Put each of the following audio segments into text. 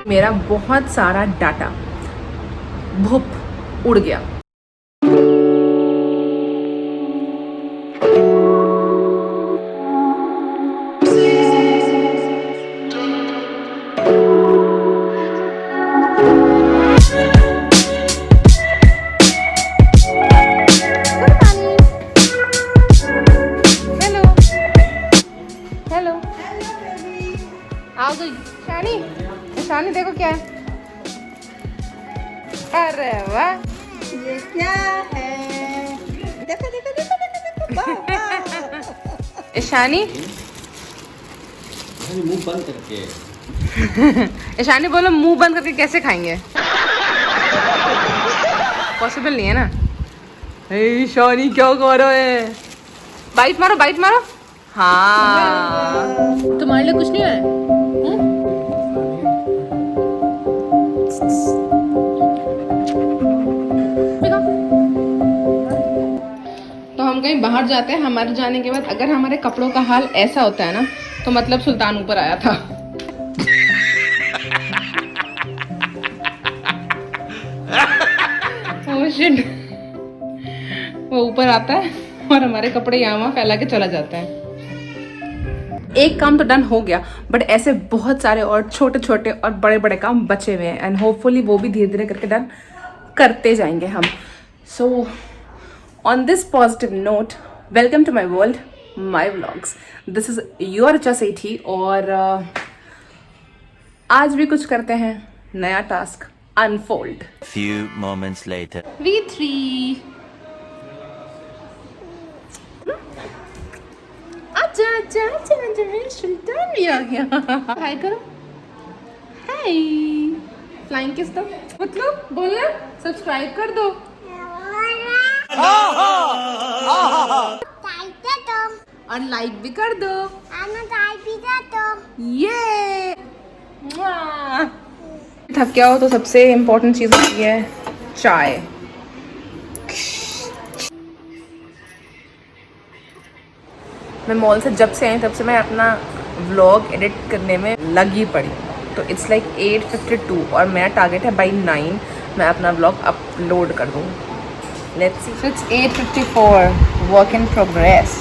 मेरा बहुत सारा डाटा भुप उड़ गया। हेलो आओ गई शानी। शानी देखो क्या है। अरे वाह ये क्या है? देखो देखो देखो देखो देखो। ईशानी मुंह बंद करके ईशानी बोलो मुंह बंद करके कैसे खाएंगे? पॉसिबल नहीं है ना। ईशानी क्या कर रहा है? बाइट मारो बाइट मारो। हाँ तुम्हारे लिए कुछ नहीं है? तो हम कहीं बाहर जाते हैं, हमारे जाने के बाद अगर हमारे कपड़ों का हाल ऐसा होता है ना तो मतलब सुल्तान ऊपर आया था। Oh shit. वो ऊपर आता है और हमारे कपड़े यहाँ वहाँ फैला के चला जाता है। एक काम तो डन हो गया बट ऐसे बहुत सारे और छोटे छोटे और बड़े बड़े काम बचे हुए हैं एंड होपफुली वो भी धीरे धीरे करके डन करते जाएंगे हम। So on this positive note, welcome to my world, my vlogs. This is your Racha Sethi और आज भी कुछ करते हैं, नया task unfold. few moments later V3 आजा आजा आजा आजा, मेरा सुल्तान भी आ गया। हाय करो, हाय। फ्लाइंग किस दो, मतलब बोलना सब्सक्राइब कर दो और लाइक भी कर दो। ये थक गया हो तो सबसे इम्पोर्टेंट चीज़ होती है चाय। मैं मॉल से जब से आई तब से मैं अपना व्लॉग एडिट करने में लगी पड़ी। तो इट्स लाइक 8:52 और मेरा टारगेट है बाई 9 मैं अपना व्लॉग अपलोड कर दूँ। Let's see. It's 8:54, work in progress.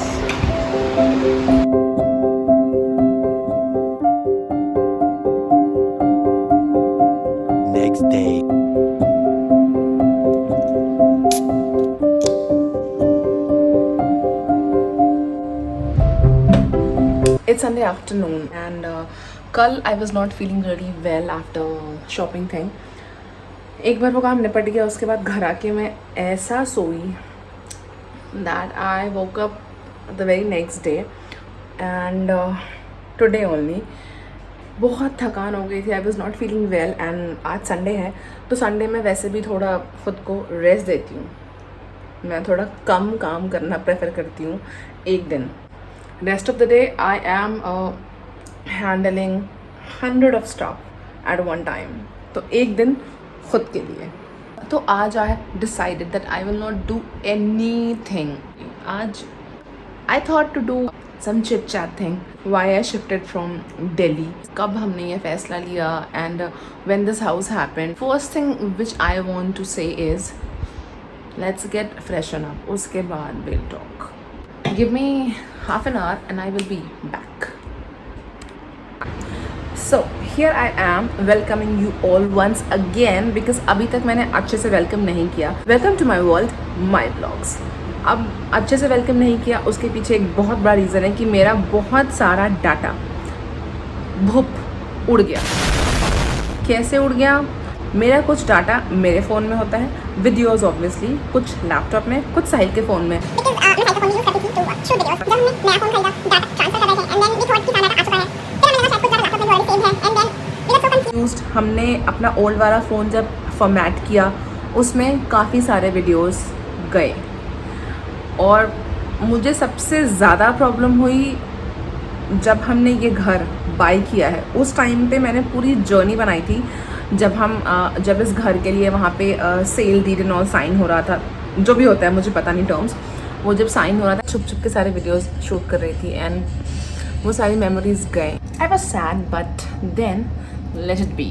next day It's Sunday afternoon and कल I was not feeling really well after shopping thing. एक बार वो काम निपट गया उसके बाद घर आके मैं ऐसा सोई that I woke up the very next day and today only बहुत थकान हो गई थी। I was not feeling well and आज संडे है तो संडे में वैसे भी थोड़ा खुद को रेस्ट देती हूँ। मैं थोड़ा कम काम करना प्रेफर करती हूँ एक दिन। Rest of the day I am handling 100 of stuff at one time. तो एक दिन खुद के लिए। तो आज I have decided that I will not do anything. आज I thought to do some chit chat thing why I shifted from Delhi, कब हमने ये फैसला लिया and when this house happened. First thing which I want to say is let's get freshen up, उसके बाद we'll talk. Give me half an hour and I will be back. So here I am welcoming you all once again because अभी तक मैंने अच्छे से welcome नहीं किया। Welcome to my world, my vlogs. अब अच्छे से वेलकम नहीं किया उसके पीछे एक बहुत बड़ा रीज़न है कि मेरा बहुत सारा डाटा भुप उड़ गया। कैसे उड़ गया? मेरा कुछ डाटा मेरे फ़ोन में होता है, वीडियोस ऑब्वियसली, कुछ लैपटॉप में, कुछ साहिल के फ़ोन में। हमने अपना ओल्ड वाला फ़ोन जब फॉर्मेट किया उसमें काफ़ी सारे वीडियोस गए और मुझे सबसे ज़्यादा प्रॉब्लम हुई जब हमने ये घर बाई किया है। उस टाइम पे मैंने पूरी जर्नी बनाई थी जब इस घर के लिए वहाँ पे sale deed and all sign हो रहा था, जो भी होता है मुझे पता नहीं टर्म्स। वो जब साइन हो रहा था छुप छुप के सारे वीडियोस शूट कर रही थी एंड वो सारी मेमोरीज गए। I was sad but then let it be.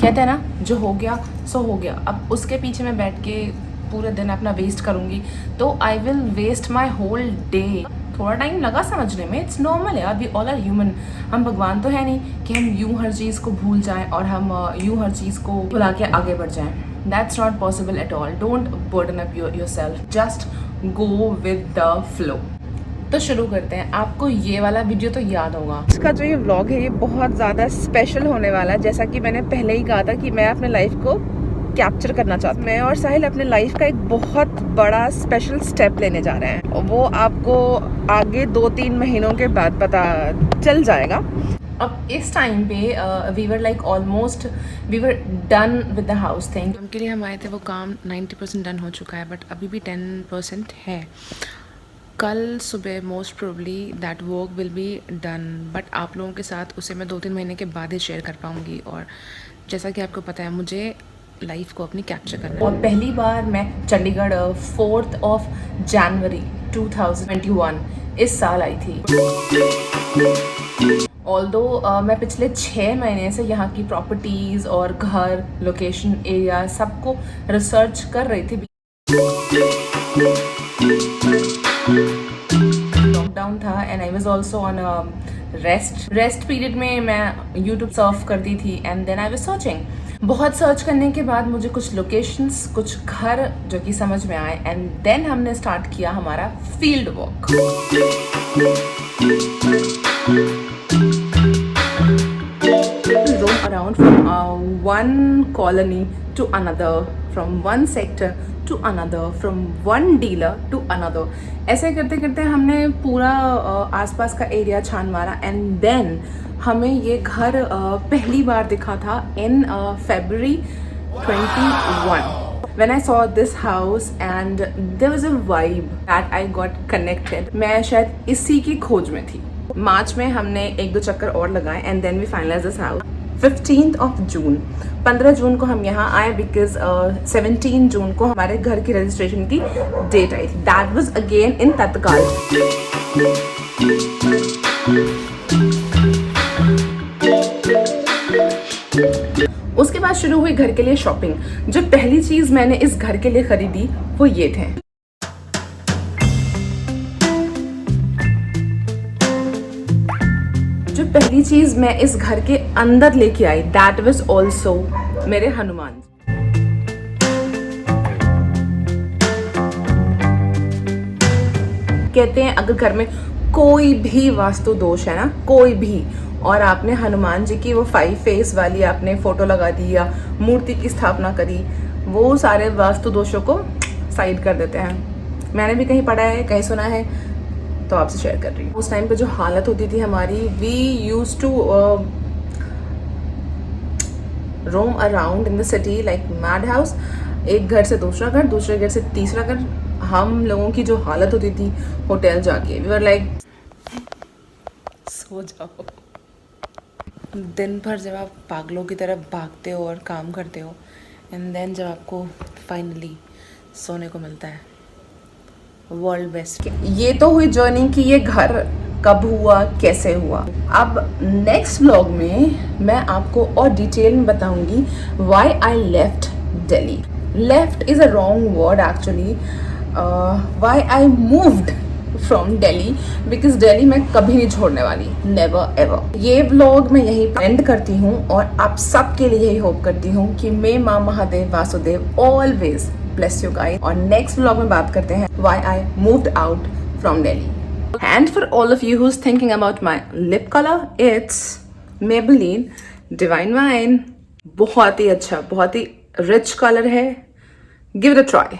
कहते हैं ना, जो हो गया सो हो गया। अब उसके पीछे मैं बैठ के पूरे दिन अपना वेस्ट करूँगी तो I will waste my whole day. थोड़ा टाइम लगा समझने में, इट्स नॉर्मल है, वी ऑल आर ह्यूमन। हम भगवान तो है नहीं कि हम यूं हर चीज़ को भूल जाएं और हम यूं हर चीज़ को भुला के आगे बढ़ जाएं। That's not possible at all. Don't burden up yourself, just go with the flow. तो शुरू करते हैं। आपको ये वाला वीडियो तो याद होगा, इसका जो ये व्लॉग है ये बहुत ज़्यादा स्पेशल होने वाला है। जैसा कि मैंने पहले ही कहा था कि मैं अपने लाइफ को कैप्चर करना चाहती हूँ। मैं और साहिल अपने लाइफ का एक बहुत बड़ा स्पेशल स्टेप लेने जा रहे हैं, वो आपको आगे 2-3 महीनों के बाद पता चल जाएगा। अब इस टाइम पे we were like almost we were done with the house thing. उनके लिए हम आए थे, वो काम 90% डन हो चुका है, बट अभी भी 10% है। कल सुबह most probably that work will be done, but आप लोगों के साथ उसे मैं 2-3 महीने के बाद ही शेयर कर पाऊँगी। और जैसा कि आपको पता है, मुझे लाइफ को अपनी कैप्चर करना है। और पहली बार मैं चंडीगढ़ 4 जनवरी 2021 इस साल आई थी। ऑल्दो मैं पिछले 6 महीने से यहाँ की प्रॉपर्टीज़ और घर, लोकेशन, एरिया सबको रिसर्च कर रही थी। लॉकडाउन था and I was also on rest period में मैं यूट्यूब सर्फ करती थी and then I was searching. बहुत सर्च करने के बाद मुझे कुछ लोकेशंस, कुछ घर जो कि समझ में आए एंड देन हमने स्टार्ट किया हमारा field walk. roam around from one colony to another, from one sector to another, from one dealer to another। ऐसे करते करते हमने पूरा आसपास का एरिया छान मारा एंड देन हमें ये घर पहली बार दिखा था इन February 21 when I saw this house and there was a vibe that I got connected। मैं शायद इसी की खोज में थी। मार्च में हमने 1-2 चक्कर और लगाए and then we finalize this house. 15 जून 15 जून को हम यहाँ आए बिकॉज 17 जून को हमारे घर की रजिस्ट्रेशन की डेट आई थी। दैट वाज अगेन इन तत्काल। उसके बाद शुरू हुई घर के लिए शॉपिंग। जो पहली चीज मैंने इस घर के लिए खरीदी वो ये थे। जो पहली चीज मैं इस घर के अंदर लेके आई दैट वाज आल्सो मेरे हनुमान। कहते हैं अगर घर में कोई भी वास्तु दोष है ना, कोई भी, और आपने हनुमान जी की वो 5 फेस वाली आपने फोटो लगा दी या मूर्ति की स्थापना करी, वो सारे वास्तु दोषों को साइड कर देते हैं। मैंने भी कहीं पढ़ा है, कहीं सुना है, तो आपसे शेयर कर रही हूँ। उस टाइम पे जो हालत होती थी हमारी, we used to roam around in the city like mad house. एक घर से दूसरा घर, दूसरे घर से तीसरा घर। हम लोगों की जो हालत होती थी होटल जाके, वी वर लाइक सो जाओ। दिन भर जब आप पागलों की तरह भागते हो और काम करते हो एंड देन जब आपको फाइनली सोने को मिलता है, वर्ल्ड बेस्ट। ये तो हुई जर्नी कि ये घर कब हुआ, कैसे हुआ। अब नेक्स्ट व्लॉग में मैं आपको और डिटेल में बताऊंगी why I left Delhi. Left is a wrong word actually. Why I moved from Delhi, because Delhi मैं कभी नहीं छोड़ने वाली, नेवर एवर। ये व्लॉग मैं यहीं पर एंड करती हूँ और आप सबके लिए यही होप करती हूँ कि मे माँ Mahadev Vasudev always bless you guys। और नेक्स्ट व्लॉग में बात करते हैं why I moved out from Delhi। And for all of you who's thinking about my lip color, it's Maybelline Divine Wine। बहुत ही अच्छा, बहुत ही रिच कलर है, give it a try।